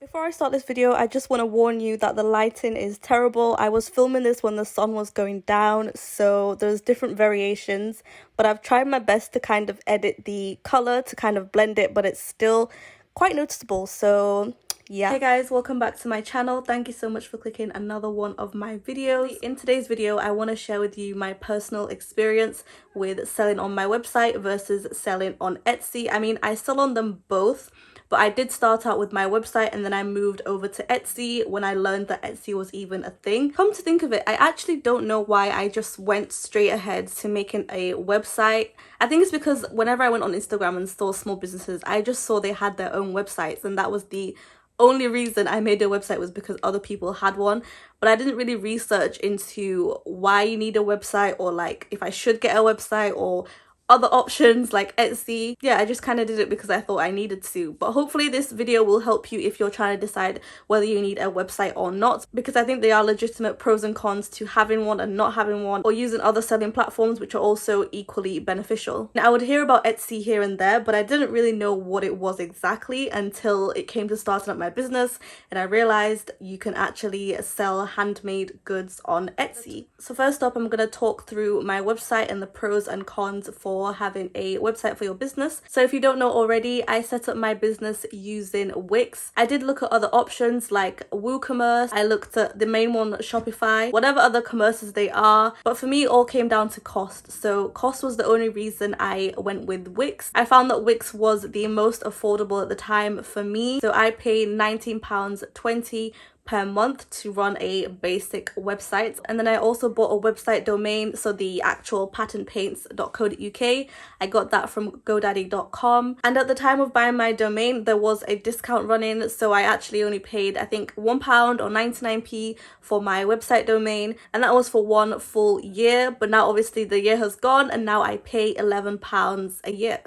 Before I start this video, I just want to warn you that the lighting is terrible. I was filming this when the sun was going down, so there's different variations, but I've tried my best to kind of edit the color to kind of blend it, but it's still quite noticeable. So yeah. Hey guys, welcome back to my channel. Thank you so much for clicking another one of my videos. In today's video, I want to share with you my personal experience with selling on my website versus selling on Etsy. I mean, I sell on them both, but I did start out with my website and then I moved over to Etsy when I learned that Etsy was even a thing. Come to think of it, I actually don't know why I just went straight ahead to making a website. I think it's because whenever I went on Instagram and saw small businesses, I just saw they had their own websites, and that was the only reason I made a website, was because other people had one. But I didn't really research into why you need a website, or like if I should get a website, or other options like Etsy. Yeah, I just kind of did it because I thought I needed to. But hopefully this video will help you if you're trying to decide whether you need a website or not, because I think there are legitimate pros and cons to having one and not having one, or using other selling platforms, which are also equally beneficial. Now, I would hear about Etsy here and there, but I didn't really know what it was exactly until it came to starting up my business, and I realized you can actually sell handmade goods on Etsy. So first up, I'm going to talk through my website and the pros and cons for having a website for your business. So if you don't know already, I set up my business using Wix. I did look at other options like WooCommerce. I looked at the main one, Shopify, whatever other commerces they are, but for me it all came down to cost. So cost was the only reason I went with Wix. I found that Wix was the most affordable at the time for me, so I paid £19.20 per month to run a basic website. And then I also bought a website domain, so the actual patentpaints.co.uk. I got that from godaddy.com, and at the time of buying my domain there was a discount running, so I actually only paid I think £1 or 99p for my website domain, and that was for 1 full year. But now obviously the year has gone and now I pay £11 a year.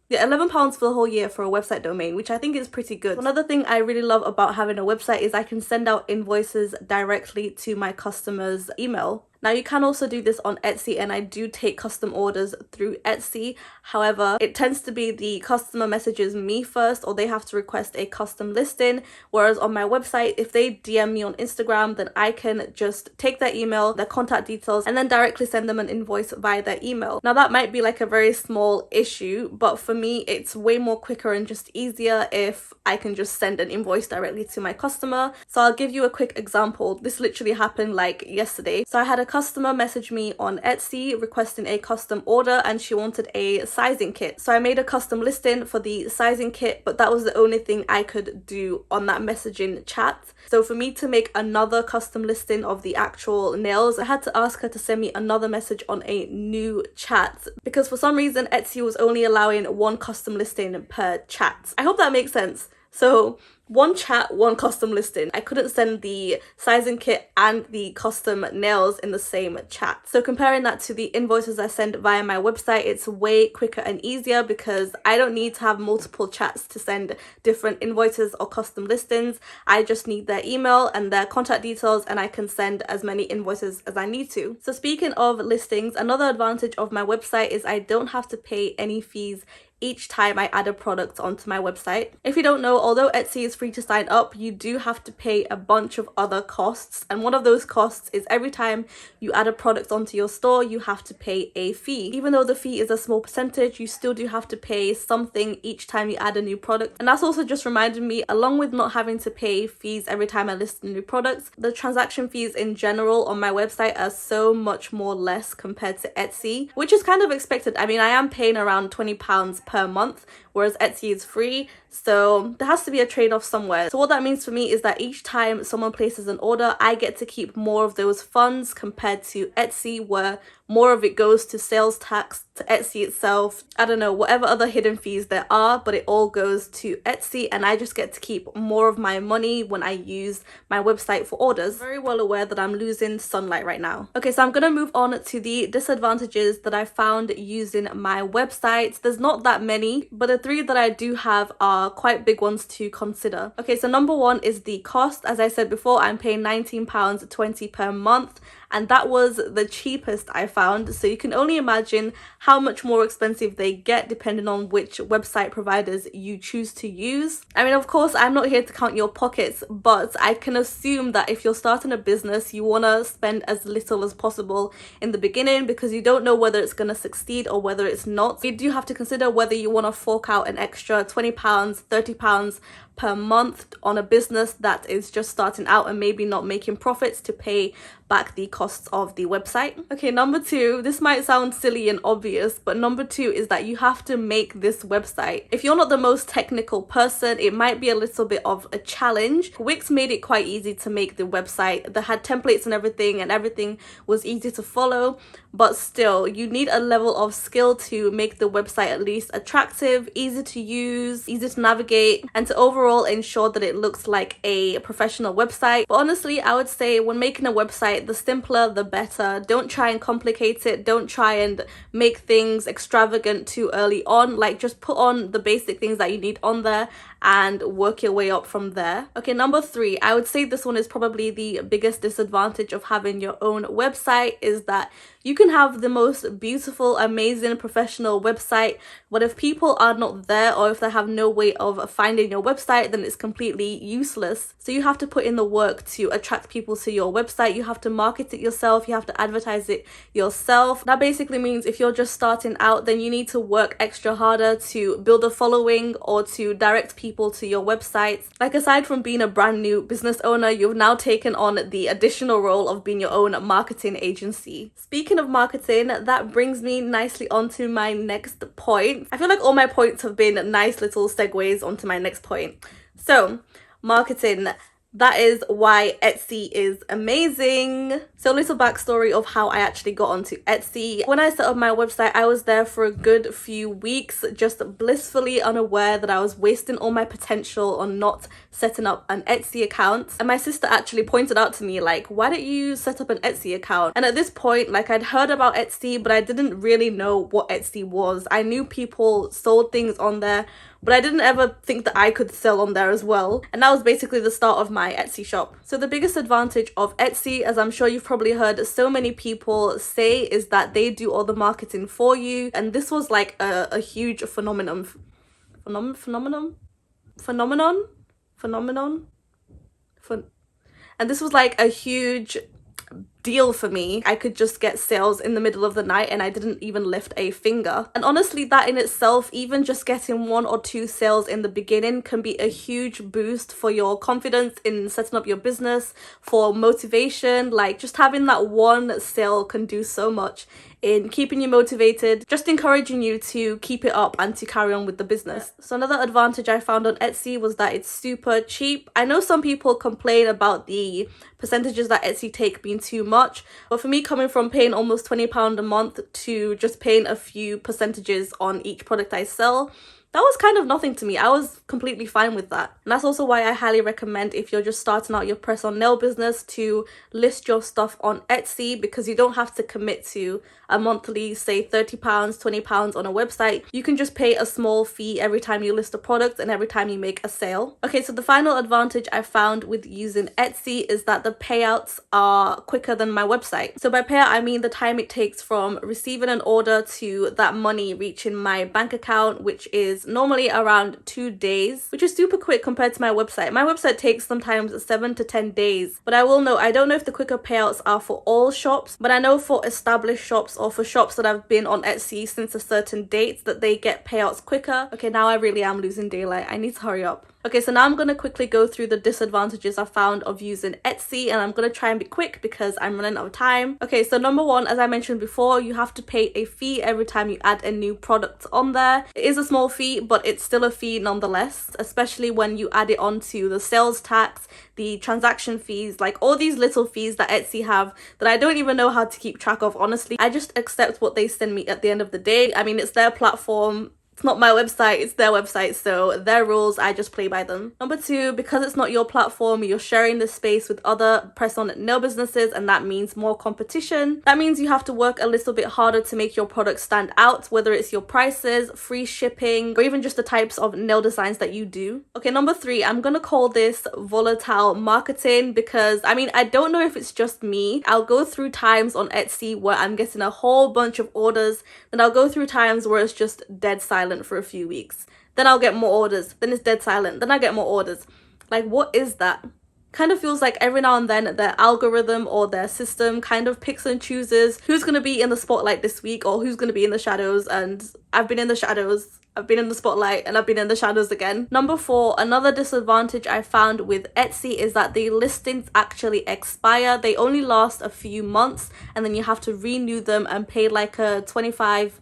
Yeah, £11 for the whole year for a website domain, which I think is pretty good. Another thing I really love about having a website is I can send out invoices directly to my customers' email. Now, you can also do this on Etsy, and I do take custom orders through Etsy. However, it tends to be the customer messages me first, or they have to request a custom listing. Whereas on my website, if they DM me on Instagram, then I can just take their email, their contact details, and then directly send them an invoice via their email. Now, that might be like a very small issue, but for me, it's way more quicker and just easier if I can just send an invoice directly to my customer. So I'll give you a quick example. This literally happened like yesterday. So I had a customer message me on Etsy requesting a custom order, and she wanted a sizing kit. So I made a custom listing for the sizing kit, but that was the only thing I could do on that messaging chat. So for me to make another custom listing of the actual nails, I had to ask her to send me another message on a new chat, because for some reason Etsy was only allowing one custom listing per chat. I hope that makes sense. So one chat, one custom listing. I couldn't send the sizing kit and the custom nails in the same chat. So comparing that to the invoices I send via my website, it's way quicker and easier because I don't need to have multiple chats to send different invoices or custom listings. I just need their email and their contact details, and I can send as many invoices as I need to. So speaking of listings, another advantage of my website is I don't have to pay any fees each time I add a product onto my website. If you don't know, although Etsy is free to sign up, you do have to pay a bunch of other costs, and one of those costs is every time you add a product onto your store, you have to pay a fee. Even though the fee is a small percentage, you still do have to pay something each time you add a new product. And that's also just reminded me, along with not having to pay fees every time I list a new product, the transaction fees in general on my website are so much more less compared to Etsy, which is kind of expected. I mean, I am paying around £20 per month, whereas Etsy is free, so there has to be a trade-off somewhere. So what that means for me is that each time someone places an order, I get to keep more of those funds compared to Etsy, where more of it goes to sales tax, to Etsy itself, I don't know, whatever other hidden fees there are, but it all goes to Etsy, and I just get to keep more of my money when I use my website for orders. I'm very well aware that I'm losing sunlight right now. Okay, so I'm gonna move on to the disadvantages that I found using my website. There's not that many, but the three that I do have are quite big ones to consider. Okay, so number one is the cost. As I said before, I'm paying £19.20 per month. and that was the cheapest I found. So you can only imagine how much more expensive they get depending on which website providers you choose to use. I mean, of course, I'm not here to count your pockets, but I can assume that if you're starting a business, you want to spend as little as possible in the beginning because you don't know whether it's going to succeed or whether it's not. You do have to consider whether you want to fork out an extra £20, £30 per month on a business that is just starting out and maybe not making profits to pay back the costs of the website. Okay, number two, this might sound silly and obvious, but number two is that you have to make this website. If you're not the most technical person, it might be a little bit of a challenge. Wix made it quite easy to make the website. They had templates and everything was easy to follow, but still, you need a level of skill to make the website at least attractive, easy to use, easy to navigate, and to overall ensure that it looks like a professional website. But honestly, I would say when making a website, the simpler the better. Don't try and complicate it. Don't try and make things extravagant too early on. Like, just put on the basic things that you need on there and work your way up from there. Okay, number three, I would say this one is probably the biggest disadvantage of having your own website, is that you can have the most beautiful, amazing, professional website, but if people are not there or if they have no way of finding your website, then it's completely useless. So you have to put in the work to attract people to your website. You have to market it yourself. You have to advertise it yourself. That basically means if you're just starting out, then you need to work extra harder to build a following or to direct people to your websites. Like, aside from being a brand new business owner, you've now taken on the additional role of being your own marketing agency. Speaking of marketing, that brings me nicely onto my next point. I feel like all my points have been nice little segues onto my next point. So, marketing. That is why Etsy is amazing. So, a little backstory of how I actually got onto Etsy. When I set up my website, I was there for a good few weeks, just blissfully unaware that I was wasting all my potential on not setting up an Etsy account. And my sister actually pointed out to me, like, why don't you set up an Etsy account? And at this point, like, I'd heard about Etsy, but I didn't really know what Etsy was. I knew people sold things on there, but I didn't ever think that I could sell on there as well. And that was basically the start of my Etsy shop. So the biggest advantage of Etsy, as I'm sure you've probably heard so many people say, is that they do all the marketing for you. And this was like a huge phenomenon. And this was like a huge deal for me. I could just get sales in the middle of the night and I didn't even lift a finger. And honestly, that in itself, even just getting 1 or 2 sales in the beginning can be a huge boost for your confidence in setting up your business, for motivation. Like, just having that one sale can do so much in keeping you motivated, just encouraging you to keep it up and to carry on with the business. So another advantage I found on Etsy was that it's super cheap. I know some people complain about the percentages that Etsy take being too much, but for me, coming from paying almost £20 a month to just paying a few percentages on each product I sell, that was kind of nothing to me. I was completely fine with that. And that's also why I highly recommend, if you're just starting out your press-on nail business, to list your stuff on Etsy, because you don't have to commit to a monthly, say £30, £20 on a website. You can just pay a small fee every time you list a product and every time you make a sale. Okay, so the final advantage I found with using Etsy is that the payouts are quicker than my website. So by payout, I mean the time it takes from receiving an order to that money reaching my bank account, which is normally around 2 days, which is super quick compared to my website. My website takes sometimes 7 to 10 days, but I will note, I don't know if the quicker payouts are for all shops, but I know for established shops or for shops that have been on Etsy since a certain date, that they get payouts quicker. Okay, now I really am losing daylight. I need to hurry up. Okay, so now I'm going to quickly go through the disadvantages I found of using Etsy, and I'm going to try and be quick because I'm running out of time. Okay, so number one, as I mentioned before, you have to pay a fee every time you add a new product on there. It is a small fee, but it's still a fee nonetheless, especially when you add it onto the sales tax, the transaction fees, like all these little fees that Etsy have that I don't even know how to keep track of, honestly. I just accept what they send me at the end of the day. I mean, it's their platform. It's not my website, it's their website, so their rules, I just play by them. Number two, because it's not your platform, you're sharing this space with other press-on nail businesses, and that means more competition. That means you have to work a little bit harder to make your product stand out, whether it's your prices, free shipping, or even just the types of nail designs that you do. Okay, number three, I'm gonna call this volatile marketing because, I mean, I don't know if it's just me. I'll go through times on Etsy where I'm getting a whole bunch of orders, then I'll go through times where it's just dead silent for a few weeks. Then I'll get more orders, then it's dead silent, then I get more orders. Like, what is that? Kind of feels like every now and then their algorithm or their system kind of picks and chooses who's going to be in the spotlight this week or who's going to be in the shadows, and I've been in the shadows, I've been in the spotlight, and I've been in the shadows again. Number four, another disadvantage I found with Etsy is that the listings actually expire. They only last a few months and then you have to renew them and pay like a 25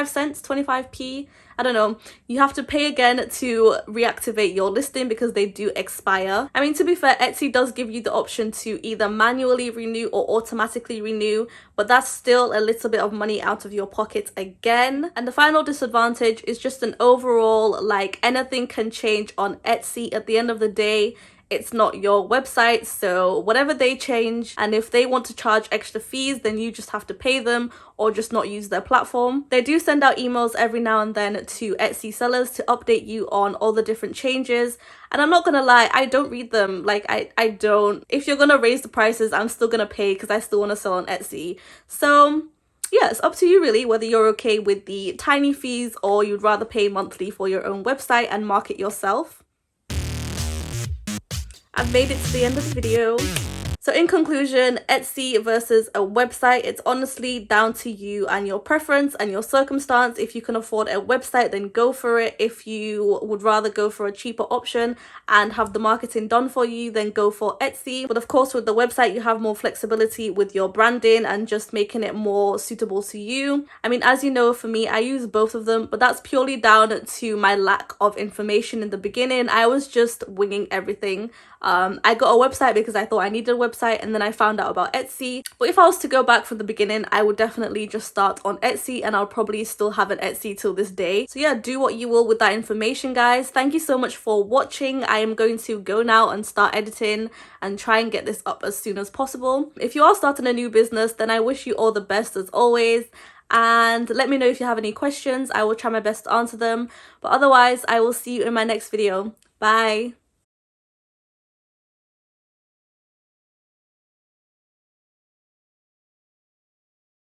cents, 25p? I don't know. You have to pay again to reactivate your listing because they do expire. I mean, to be fair, Etsy does give you the option to either manually renew or automatically renew, but that's still a little bit of money out of your pocket again. And the final disadvantage is just an overall, like, anything can change on Etsy. At the end of the day, it's not your website, so whatever they change, and if they want to charge extra fees, then you just have to pay them or just not use their platform. They do send out emails every now and then to Etsy sellers to update you on all the different changes, and I'm not gonna lie, I don't read them. Like, I don't. If you're gonna raise the prices, I'm still gonna pay because I still want to sell on Etsy. So yeah, it's up to you really whether you're okay with the tiny fees or you'd rather pay monthly for your own website and market yourself. I've made it to the end of the video. So in conclusion, Etsy versus a website, it's honestly down to you and your preference and your circumstance. If you can afford a website, then go for it. If you would rather go for a cheaper option and have the marketing done for you, then go for Etsy. But of course, with the website, you have more flexibility with your branding and just making it more suitable to you. I mean, as you know, for me, I use both of them, but that's purely down to my lack of information in the beginning. I was just winging everything. I got a website because I thought I needed a website, and then I found out about Etsy. But if I was to go back from the beginning, I would definitely just start on Etsy, and I'll probably still have an Etsy till this day. So yeah, do what you will with that information, guys. Thank you so much for watching. I am going to go now and start editing and try and get this up as soon as possible. If you are starting a new business, then I wish you all the best as always. And let me know if you have any questions. I will try my best to answer them. But otherwise, I will see you in my next video. Bye.